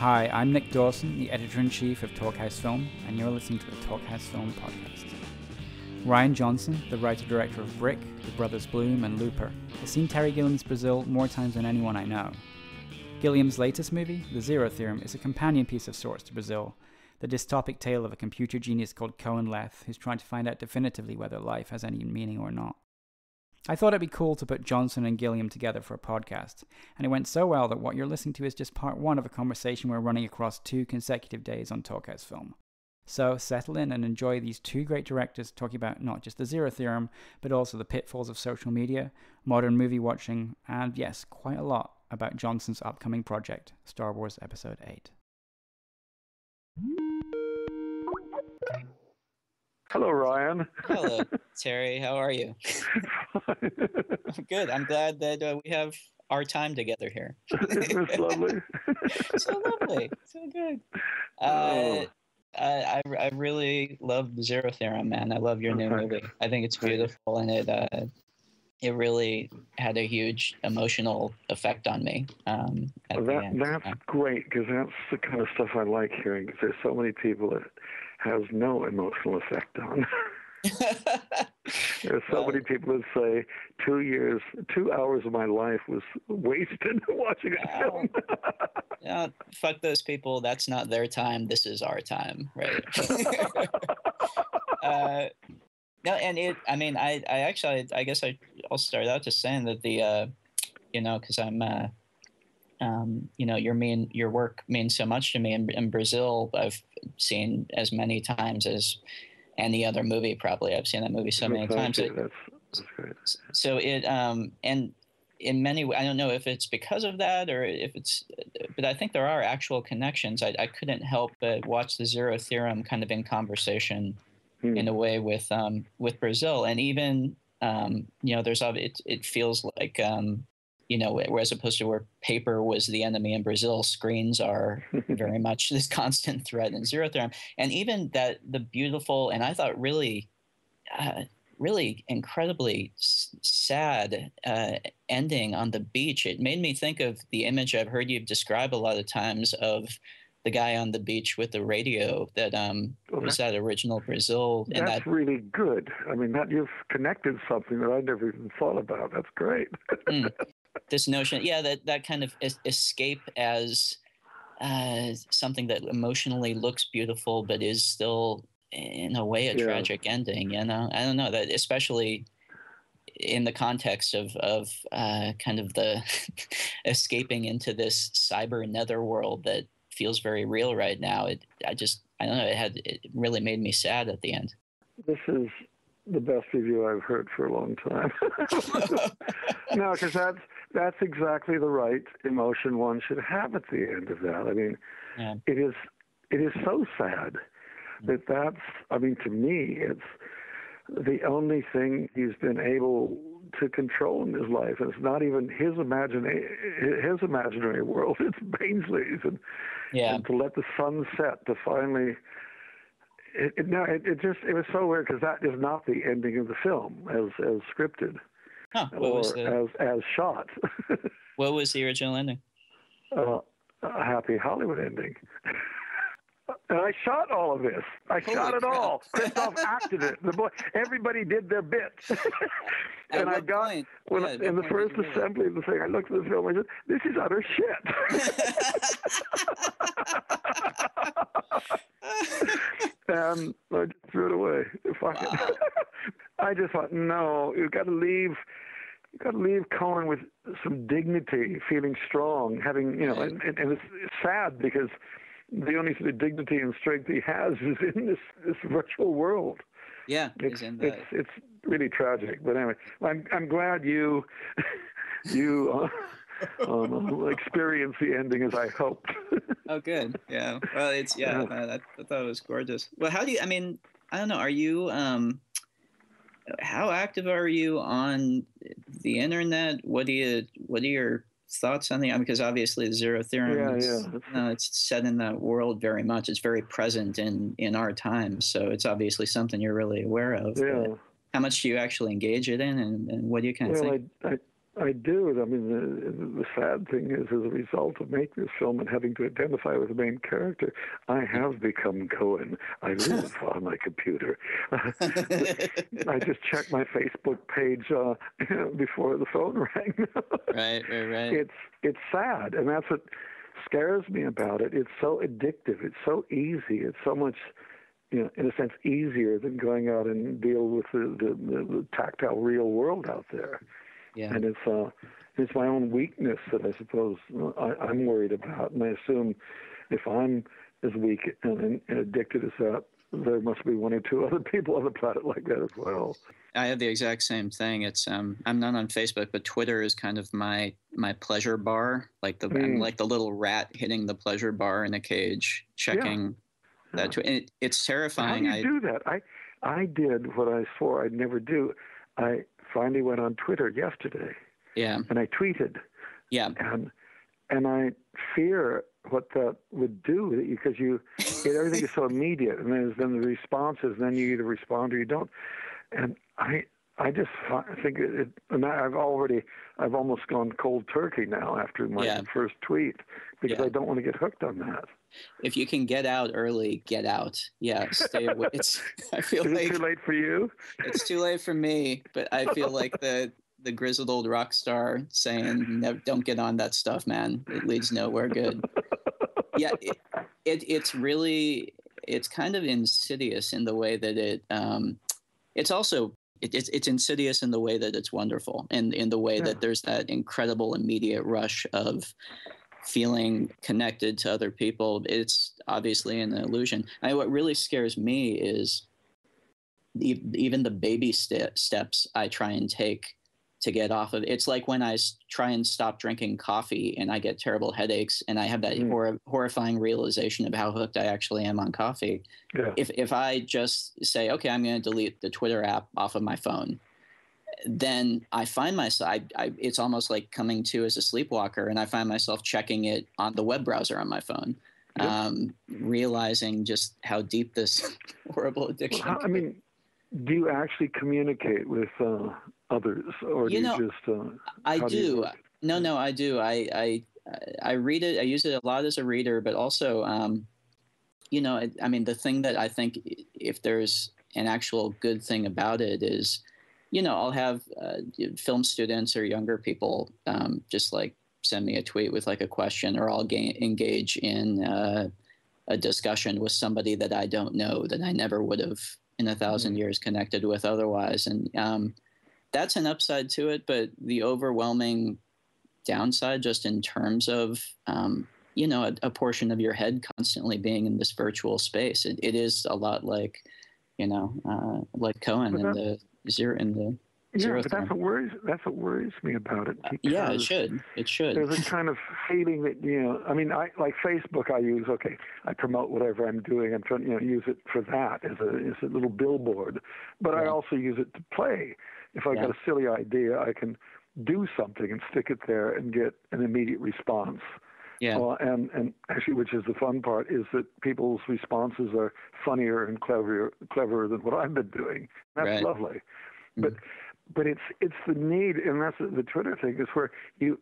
Hi, I'm Nick Dawson, the editor-in-chief of Talkhouse Film, and you're listening to the Talkhouse Film podcast. Rian Johnson, the writer-director of Brick, The Brothers Bloom, and Looper, has seen Terry Gilliam's Brazil more times than anyone I know. Gilliam's latest movie, The Zero Theorem, is a companion piece of sorts to Brazil, the dystopic tale of a computer genius called Cohen Leth who's trying to find out definitively whether life has any meaning or not. I thought it'd be cool to put Johnson and Gilliam together for a podcast, and it went so well that what you're listening to is just part one of a conversation we're running across 2 consecutive days on Talkhouse Film. So settle in and enjoy these 2 great directors talking about not just the Zero Theorem, but also the pitfalls of social media, modern movie watching, and yes, quite a lot about Johnson's upcoming project, Star Wars Episode 8. Hello, Ryan. Hello, Terry. How are you? I'm good. I'm glad that we have our time together here. It's lovely. So lovely. So good. I really love the Zero Theorem, man. I love your new movie. I think it's beautiful, and it really had a huge emotional effect on me. That's great, because that's the kind of stuff I like hearing, because there's so many people that has no emotional effect on. There's so many people that say 2 hours of my life was wasted watching a film. Yeah, fuck those people. That's not their time. This is our time, right? No, and I guess I'll start out just saying that because I'm, your work means so much to me. In Brazil, I've seen as many times as any other movie. Probably I've seen that movie so many times. That's great. So and in many ways, I don't know if it's because of that or if it's, but I think there are actual connections. I couldn't help but watch the Zero Theorem kind of in conversation in a way with Brazil, and even it feels like as opposed to where paper was the enemy in Brazil, screens are very much this constant threat in Zero Theorem, and even that the beautiful and I thought really incredibly sad ending on the beach. It made me think of the image I've heard you describe a lot of times of the guy on the beach with the radio that was that original Brazil. And that's really good. I mean, that you've connected something that I never even thought about. That's great. This notion, that kind of escape as something that emotionally looks beautiful, but is still in a way a tragic ending. I don't know, that especially in the context of kind of the escaping into this cyber netherworld that feels very real right now. I don't know, it really made me sad at the end. This is the best review I've heard for a long time. No, because that's exactly the right emotion one should have at the end of that. I mean, it is so sad to me, it's the only thing he's been able to control in his life. And it's not even his imaginary world, it's Bainsley's. And to let the sun set, to finally... It was so weird, because that is not the ending of the film as scripted as shot. What was the original ending? A happy Hollywood ending. And I shot all of this. Shot it all. Christoph acted it. Everybody did their bit. And I got in the first assembly of the thing, I looked at the film and I said, "This is utter shit." And I just threw it away. Fuck it. I just thought, no, you've got to leave Cohen with some dignity, feeling strong, having, and it's sad because the only sort of dignity and strength he has is in this virtual world. Yeah, it's really tragic. But anyway, I'm glad you experience the ending as I hoped. Oh, good. Yeah. Well, I thought it was gorgeous. Well, I don't know. Are you, how active are you on the internet? What are your thoughts on because obviously the Zero Theorem it's set in that world very much. It's very present in our time. So it's obviously something you're really aware of. Yeah. How much do you actually engage it in, and what do you kind of think? I do. I mean, the sad thing is, as a result of making this film and having to identify with the main character, I have become Cohen. I live on my computer. I just checked my Facebook page before the phone rang. Right. It's sad, and that's what scares me about it. It's so addictive. It's so easy. It's so much, in a sense, easier than going out and deal with the tactile real world out there. Yeah. And it's my own weakness that I suppose I'm worried about. And I assume if I'm as weak and addicted as that, there must be one or two other people on the planet like that as well. I have the exact same thing. It's I'm not on Facebook, but Twitter is kind of my pleasure bar. Like I'm like the little rat hitting the pleasure bar in a cage, checking that. And it's terrifying. How do you do that? I did what I swore I'd never do. I finally went on Twitter yesterday. Yeah. And I tweeted. Yeah. And I fear what that would do, because everything is so immediate, and then the responses, and then you either respond or you don't. And I just think and I've almost gone cold turkey now after my first tweet, because I don't want to get hooked on that. If you can get out early, get out. Yeah, stay away. I feel like it's too late for you. It's too late for me, but I feel like the grizzled old rock star saying, "Don't get on that stuff, man. It leads nowhere good." Yeah, it's kind of insidious in the way that it's also it's insidious in the way that it's wonderful, and in the way that there's that incredible immediate rush of feeling connected to other people. It's obviously an illusion. What really scares me is even the baby steps I try and take to get off of it. It's like when I try and stop drinking coffee and I get terrible headaches, and I have that horrifying realization of how hooked I actually am on coffee. Yeah. If I just say, okay, I'm going to delete the Twitter app off of my phone, then I find myself, it's almost like coming to as a sleepwalker, and I find myself checking it on the web browser on my phone, realizing just how deep this horrible addiction is. I mean, do you actually communicate with others, or do you just... I do. No, I do. I read it. I use it a lot as a reader, but also, I mean, the thing that I think, if there's an actual good thing about it, is, I'll have film students or younger people just like send me a tweet with like a question, or I'll engage in a discussion with somebody that I don't know, that I never would have in 1,000 years connected with otherwise. And that's an upside to it, but the overwhelming downside, just in terms of, a portion of your head constantly being in this virtual space, it is a lot like, like Cohen in the zero. But that's what worries me about it. Yeah, it should. There's a kind of feeling that, I mean, I like Facebook. I use, I promote whatever I'm doing and use it for that as a little billboard. But I also use it to play. If I got a silly idea, I can do something and stick it there and get an immediate response. Yeah. And actually, which is the fun part, is that people's responses are funnier and cleverer than what I've been doing. That's lovely. But it's the need, and that's the Twitter thing, is where the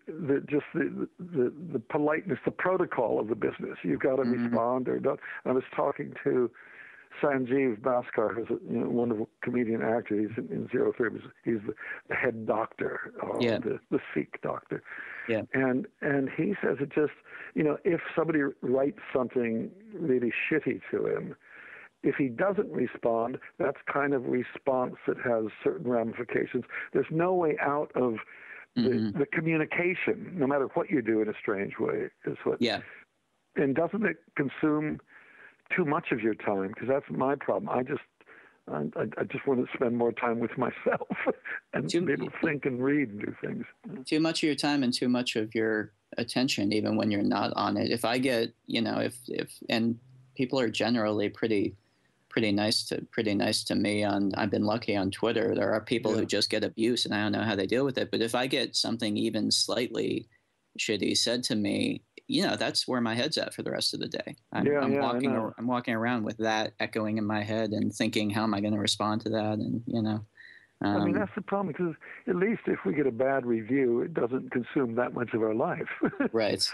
politeness, the protocol of the business. You've got to respond or don't. I was talking to Sanjeev Bhaskar, who's a wonderful comedian actor. He's in Zero Theory. He's the head doctor, the Sikh doctor. Yeah. And he says it just, if somebody writes something really shitty to him, if he doesn't respond, that's kind of response that has certain ramifications. There's no way out of the communication, no matter what you do in a strange way. Is what. Yeah. And doesn't it consume too much of your time? Because that's my problem. I just want to spend more time with myself and be able to think and read and do things. Too much of your time and too much of your attention, even when you're not on it. If I get, and people are generally pretty nice to me I've been lucky on Twitter. There are people who just get abuse, and I don't know how they deal with it. But if I get something even slightly shitty said to me, that's where my head's at for the rest of the day. I'm walking around with that echoing in my head and thinking, how am I going to respond to that? And I mean, that's the problem, because at least if we get a bad review, it doesn't consume that much of our life. Right. It's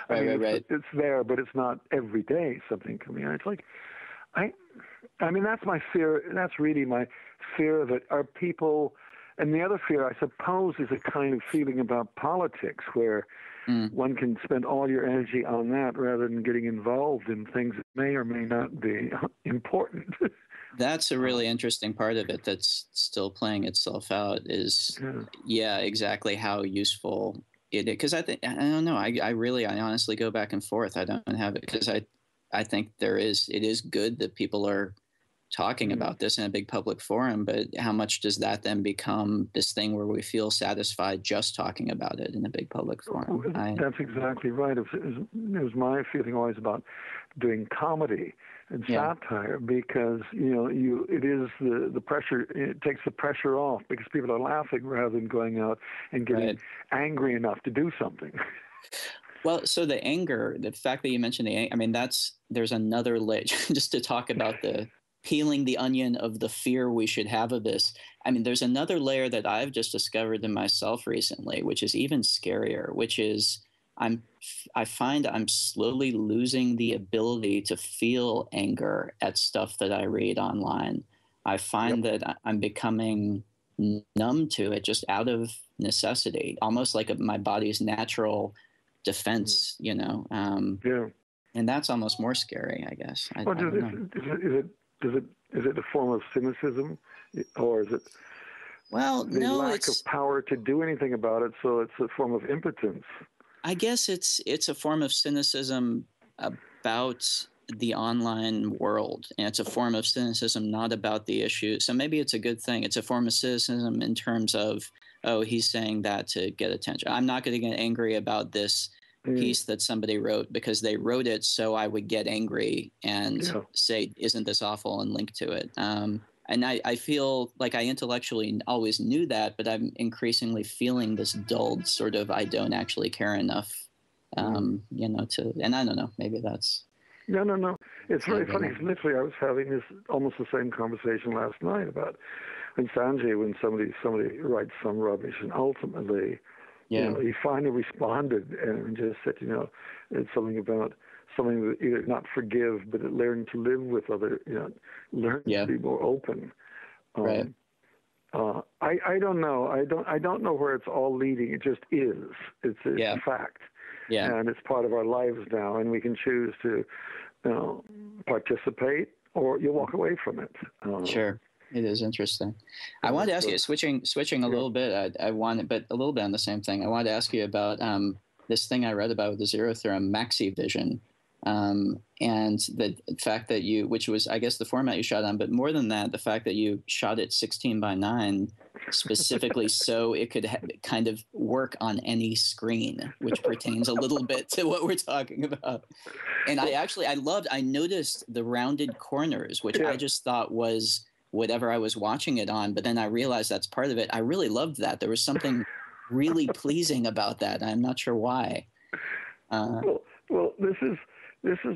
there, but it's not every day something coming out. It's like, I mean, that's my fear. That's really my fear of it. Are people, and the other fear, I suppose, is a kind of feeling about politics where one can spend all your energy on that rather than getting involved in things that may or may not be important. That's a really interesting part of it that's still playing itself out is, exactly how useful it is. Because I don't know, I honestly go back and forth. I don't have it, because I think it is good that people are talking about this in a big public forum, but how much does that then become this thing where we feel satisfied just talking about it in a big public forum? That's exactly right. It was my feeling always about doing comedy and satire, because it is the pressure. It takes the pressure off because people are laughing rather than going out and getting angry enough to do something. Well, so the anger, the fact that you mentioned the anger, I mean, there's another layer just to talk about the peeling the onion of the fear we should have of this. I mean, there's another layer that I've just discovered in myself recently, which is even scarier, which is I find I'm slowly losing the ability to feel anger at stuff that I read online. I find that I'm becoming numb to it just out of necessity, almost like my body's natural defense, and that's almost more scary, I guess. I don't know. Is it a form of cynicism, or is it the lack of power to do anything about it? So it's a form of impotence. I guess it's a form of cynicism about the online world, and it's a form of cynicism not about the issue. So maybe it's a good thing. It's a form of cynicism in terms of, oh, he's saying that to get attention. I'm not going to get angry about this piece that somebody wrote because they wrote it so I would get angry and say, isn't this awful, and link to it. And I feel like I intellectually always knew that, but I'm increasingly feeling this dulled sort of, I don't actually care enough, and I don't know, maybe that's. No. It's very funny. Literally, I was having this almost the same conversation last night about in Sanjay when somebody writes some rubbish, and ultimately, he finally responded and just said, it's something about something that either not forgive, but learn to live with other, learn to be more open. Right. I don't know. I don't know where it's all leading. It just is. It's a fact. Yeah. And it's part of our lives now, and we can choose to, participate, or you walk away from it. Sure. It is interesting. I wanted to ask you, switching a little bit, but a little bit on the same thing. I wanted to ask you about this thing I read about with the zero theorem, maxi vision, and the fact that which was, I guess, the format you shot on, but more than that, the fact that you shot it 16:9 specifically so it could kind of work on any screen, which pertains a little bit to what we're talking about. And I noticed the rounded corners, which I just thought was whatever I was watching it on, but then I realized that's part of it. I really loved that. There was something really pleasing about that. I'm not sure why. Well, this is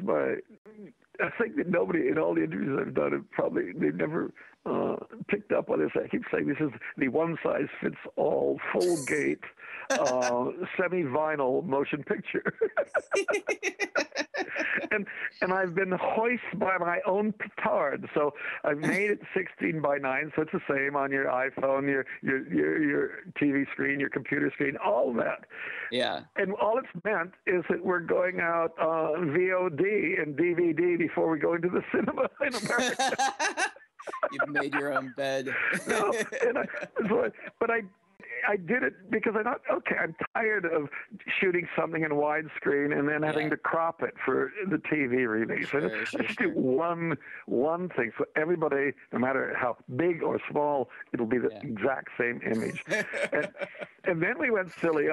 my. I think that nobody in all the interviews I've done they've never picked up on this. I keep saying this is the one-size-fits-all, full-gate, semi-vinyl motion picture. and I've been hoisted by my own petard. So I've made it 16:9, so it's the same on your iPhone, your TV screen, your computer screen, all that. Yeah. And all it's meant is that we're going out VOD and DVD before we go into the cinema in America. You've made your own bed. But I did it because I thought, okay, I'm tired of shooting something in widescreen and then having to crop it for the TV release. Let's do one thing. So everybody, no matter how big or small, it'll be the exact same image. and then we went silly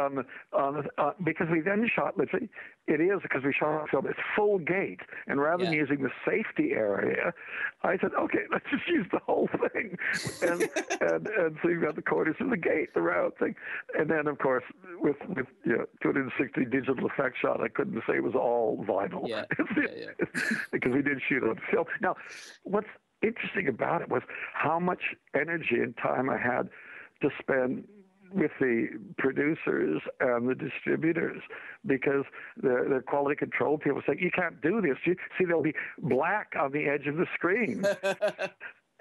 because we then shot, literally, it is because we shot film, it's full gate. And rather than using the safety area, I said, okay, let's just use the whole thing. And so you've got the corners of the gate, the round thing. And then, of course, with 260 digital effect shot, I couldn't say it was all vinyl. Because we did shoot on film. Now, what's interesting about it was how much energy and time I had to spend with the producers and the distributors, because the quality control people say, you can't do this. You see, there'll be black on the edge of the screen.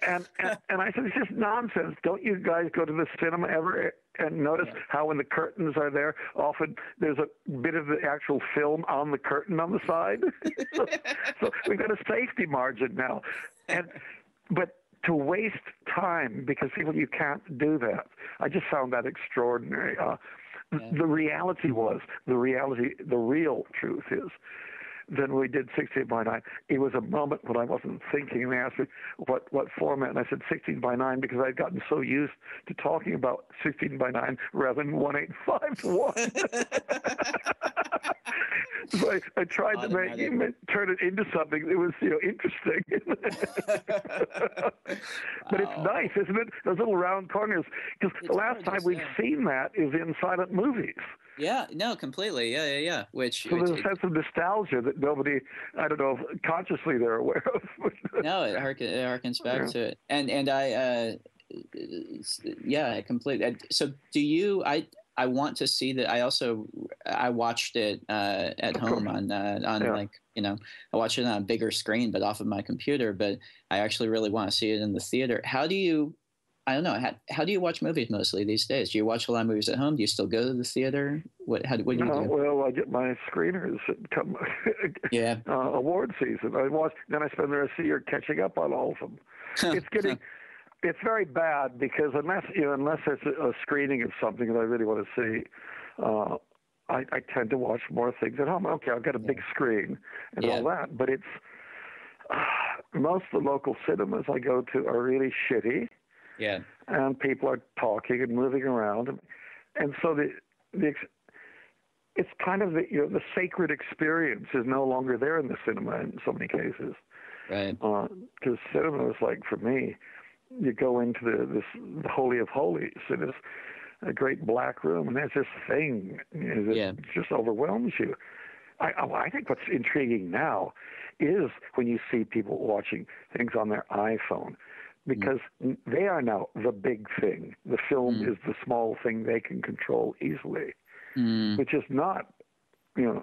And I said, it's just nonsense. Don't you guys go to the cinema ever and notice how when the curtains are there, often there's a bit of the actual film on the curtain on the side? so we've got a safety margin now. But to waste time because people, you can't do that. I just found that extraordinary. The real truth is, then we did 16:9. It was a moment when I wasn't thinking, and they asked me what format, and I said 16:9 because I'd gotten so used to talking about 16:9 rather than 1:8:5:1. So I tried to turn it into something that was interesting. But it's nice, isn't it? Those little round corners. Because the last time we've seen that is in silent movies. Yeah, no, completely. Yeah. So there's a sense of nostalgia that nobody, I don't know, if consciously they're aware of. No, it harkens back to it. And I, completely. So do you, I want to see that. I watched it at home on I watched it on a bigger screen, but off of my computer, but I actually really want to see it in the theater. How do you watch movies mostly these days? Do you watch a lot of movies at home? Do you still go to the theater? What do you do? Well, I get my screeners come award season. I watch, then I spend the rest of the year catching up on all of them. It's very bad because unless it's a screening of something that I really want to see, I tend to watch more things at home. Okay, I've got a big screen and all that, but it's most of the local cinemas I go to are really shitty. Yeah, and people are talking and moving around, and so it's kind of the sacred experience is no longer there in the cinema in so many cases. Right. Because cinema is like, for me, you go into the holy of holies, and it's a great black room, and there's this thing that just overwhelms you. I think what's intriguing now is when you see people watching things on their iPhone, because they are now the big thing. The film is the small thing they can control easily, which is not,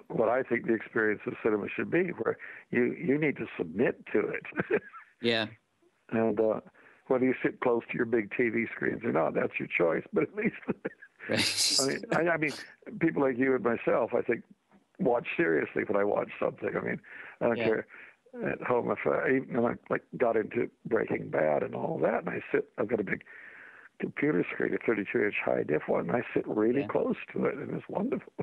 what I think the experience of cinema should be, where you need to submit to it. Yeah. And whether you sit close to your big TV screens or not, that's your choice. But at least, I mean, people like you and myself, I think, watch seriously when I watch something. I mean, I don't care. At home, if I got into Breaking Bad and all that, and I've got a big computer screen, a 32-inch high def one, and I sit really close to it, and it's wonderful.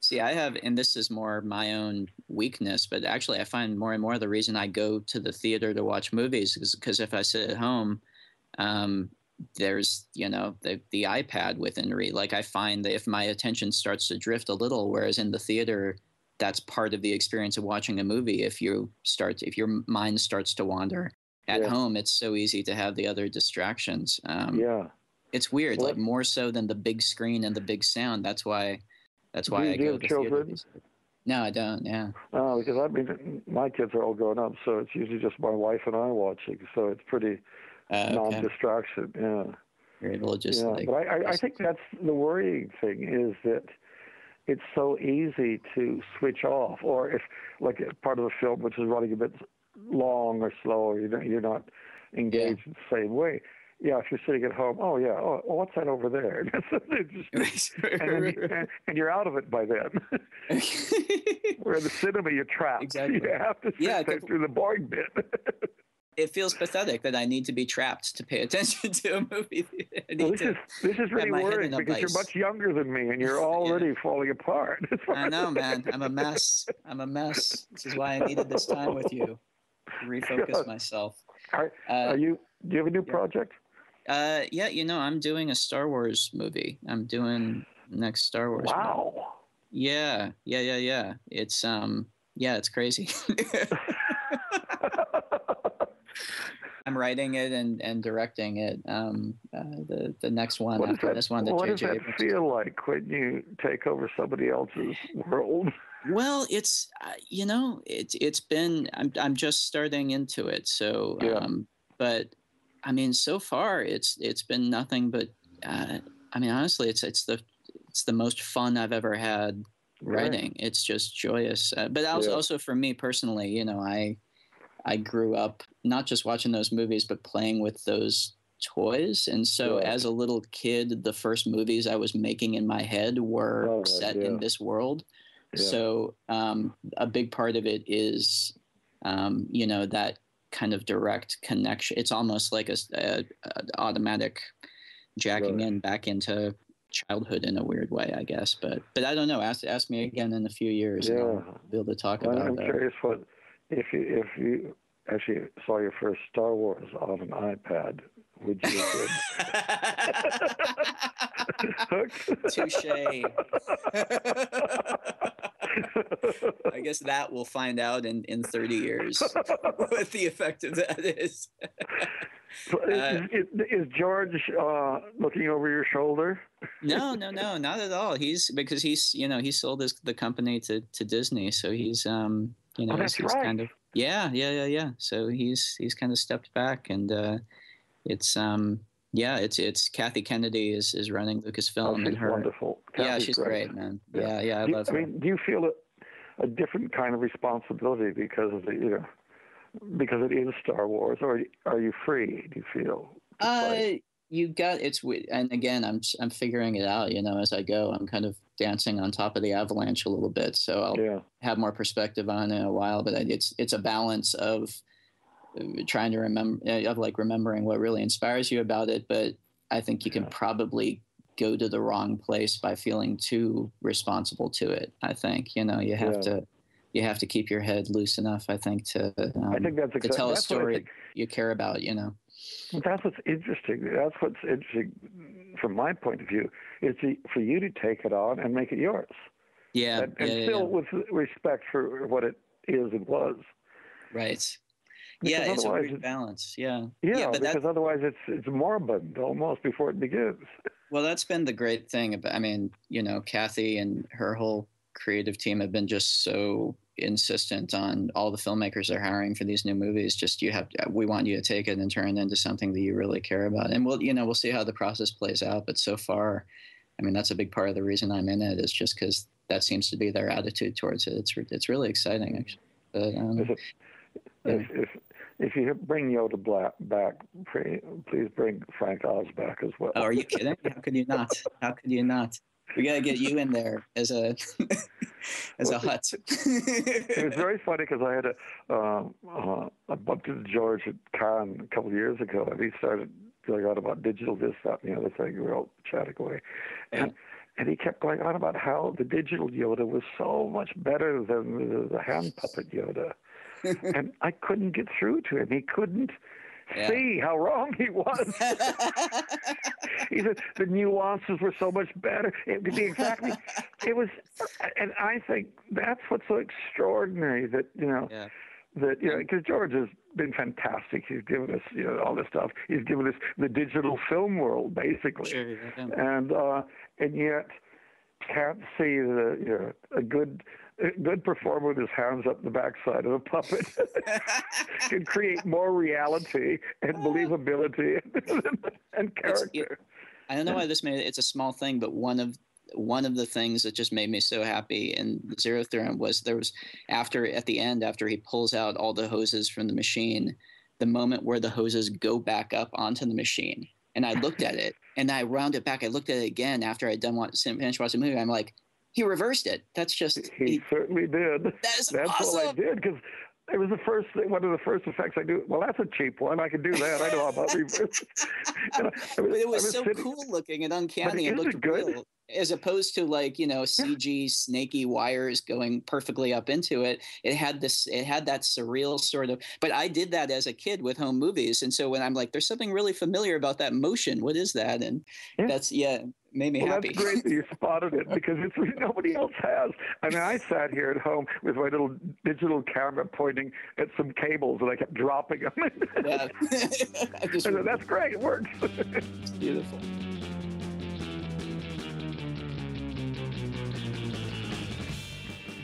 See, I have, and this is more my own weakness, but actually I find more and more the reason I go to the theater to watch movies is because if I sit at home, there's, the iPad within reach. Like I find that if my attention starts to drift a little, whereas in the theater, that's part of the experience of watching a movie. If your mind starts to wander at home, it's so easy to have the other distractions. It's weird, like more so than the big screen and the big sound. That's why I go to children? Theater. No, I don't. Yeah. Oh, because I mean, my kids are all grown up, so it's usually just my wife and I watching. So it's pretty non-distraction. Yeah. You're able to just but I think that's the worrying thing is that it's so easy to switch off, or if like part of the film which is running a bit long or slow, or you're not engaged in the same way. Yeah, if you're sitting at home, what's that over there? And you're out of it by then. Where in the cinema, you're trapped. Exactly. You have to sit through the boring bit. It feels pathetic that I need to be trapped to pay attention to a movie. This is really worrying because you're much younger than me and you're already falling apart. I know, man. I'm a mess. This is why I needed this time with you to refocus myself. Do you have a new project? I'm doing a Star Wars movie. I'm doing next Star Wars movie. Wow. Yeah. It's it's crazy. I'm writing it and directing it. The next one after this one. What does that feel like when you take over somebody else's world? Well, it's it's been. I'm just starting into it, so but I mean, so far it's been nothing but I mean, honestly, it's the most fun I've ever had writing. Right. It's just joyous. But also for me personally, you know, I grew up not just watching those movies, but playing with those toys. And so as a little kid, the first movies I was making in my head were set in this world. Yeah. So a big part of it is, you know, that kind of direct connection. It's almost like a automatic jacking in back into childhood in a weird way, I guess. But I don't know. Ask me again in a few years, and I'll be able to talk about that. I'm curious what if you actually saw your first Star Wars on an iPad, would you have been touche? I guess that we'll find out in 30 years what the effect of that is. Is George looking over your shoulder? No, not at all. He's you know, he sold the company to Disney, so he's you know, that's he's right. kind of yeah. So he's kind of stepped back, and it's Kathy Kennedy is running Lucasfilm, she's and her wonderful. She's great, man. Yeah, I love her. Do you feel a different kind of responsibility because of because it is Star Wars, or are you free? Do you feel? And again, I'm figuring it out, you know, as I go. I'm kind of dancing on top of the avalanche a little bit, so I'll have more perspective on it in a while. But it's a balance of trying to remembering what really inspires you about it. But I think you can probably go to the wrong place by feeling too responsible to it. I think, you know, you have to keep your head loose enough, I think, to tell a story you care about, you know. That's what's interesting. That's what's interesting from my point of view. Is for you to take it on and make it yours. Yeah. And still with respect for what it is and was. Right. Because it's a weird balance. Yeah. Yeah, but because otherwise it's morbid almost before it begins. Well, that's been the great thing about, I mean, you know, Kathy and her whole creative team have been just so insistent on all the filmmakers they're hiring for these new movies. Just we want you to take it and turn it into something that you really care about. And we'll see how the process plays out. But so far, I mean, that's a big part of the reason I'm in it, is just because that seems to be their attitude towards it. It's really exciting, actually. But, if you bring Yoda back, please bring Frank Oz back as well. Oh, are you kidding? How could you not? We got to get you in there as a Hutt. It was very funny because I had I bumped into George at Cannes a couple of years ago, and he started going on about digital this, that, and the other thing. We were all chatting away. And he kept going on about how the digital Yoda was so much better than the hand puppet Yoda. And I couldn't get through to him. He couldn't see how wrong he was. He said the nuances were so much better. It was and I think that's what's so extraordinary that, you know, because George has been fantastic. He's given us, you know, all this stuff. He's given us the digital film world, basically. Sure, and yet can't see a good performer with his hands up the backside of a puppet can create more reality and believability and character. I don't know why it's a small thing, but one of the things that just made me so happy in the Zero Theorem was at the end, after he pulls out all the hoses from the machine, the moment where the hoses go back up onto the machine. And I looked at it and I wound it back. I looked at it again after I'd finished watching the movie. I'm like, he reversed it. That's just... He certainly did. That's awesome. What I did, because it was one of the first effects I do. Well, that's a cheap one. I can do that. I know about reverse. It was so cool looking and uncanny. It looked real. As opposed to, like, you know, CG snaky wires going perfectly up into it. It had that surreal sort of... But I did that as a kid with home movies. And so when I'm like, there's something really familiar about that motion. What is that? And that's... made me happy. That's great that you spotted it, because nobody else has. I mean, I sat here at home with my little digital camera pointing at some cables, and I kept dropping them. Yeah. That's great. It works. It's beautiful.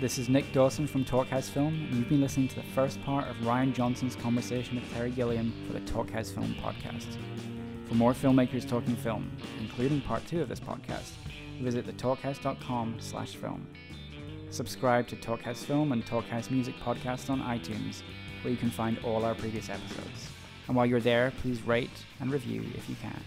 This is Nick Dawson from Talkhouse Film, and you've been listening to the first part of Rian Johnson's conversation with Terry Gilliam for the Talkhouse Film podcast. For more filmmakers talking film, including part 2 of this podcast, visit thetalkhouse.com/film. Subscribe to Talkhouse Film and Talkhouse Music podcasts on iTunes, where you can find all our previous episodes. And while you're there, please rate and review if you can.